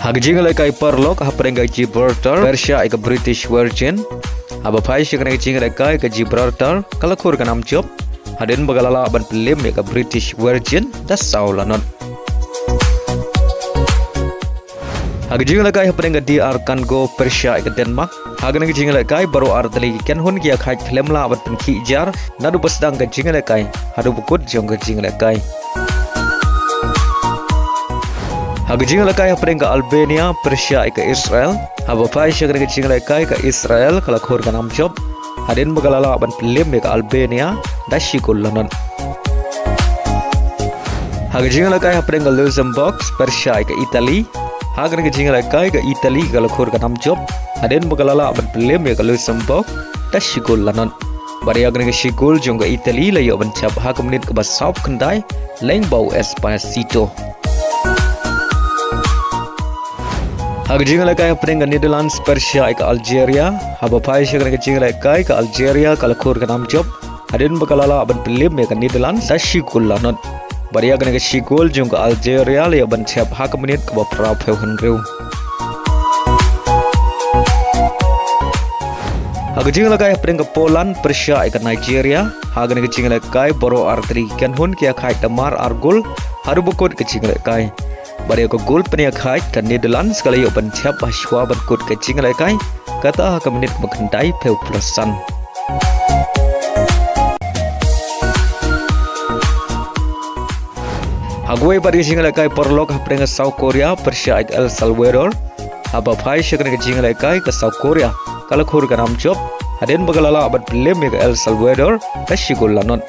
Hagjing lekai perlok hapreng Gibraltar Persia ke British Virgin haba pai shikane jing lekai ke Gibraltar kalakur kanam job hadin bagalala ban Pynliem ke British Virgin das saulanon Hagjing lekai hapreng DR Congo Persia ke Denmark hagan jing lekai baru artali ken hun kia khai thlemla ban penki jar nadu pasdang ke jing lekai hadu bukut jong ke jing lekai Hagjing lekai hapreng ke Albania Persia ke Israel haba pai shikane jing lekai ke Israel kalakur kanam job hadin bagalala ban Pynliem ke Albania dashikul lanon Hagjing lekai hapreng ke Luxembourg Persia ke Italy hagan jing lekai ke Italy kalakur kanam job hadin bagalala ban Pynliem ke Luxembourg dashikul lanon bari hagan ke shikul jong ke Italy layo ban chap hak menit ke basap kendai leng bau Espacito Hagjing lekai hapreng ke Netherlands Persia ke Algeria haba pai shikane jing lekai ke Algeria kalakur kanam job hadin bagalala ban Pynliem ke Netherlands dashikul lanon bari hagan ke shikul jong ke Algeria layo ban chap hak menit ke bapra pheu hanreu Hagjing lekai hapreng ke Poland Persia ke Nigeria hagan ke jing lekai boro artri ken hun kia khai tamar argul haru bukut ke jing lekai bari ko gol penia khai ke Netherlands kalayo ban chap ashwa ban kut ke jing lekai kata hak menit makandai pheu plusan Hagway bari jing lekai perlok hapreng ke South Korea Persia ke El Salvador haba pai shikane ke jing lekai ke South Korea kalakur kanam job hadin bagalala ban Pynliem ke El Salvador dashikul lanon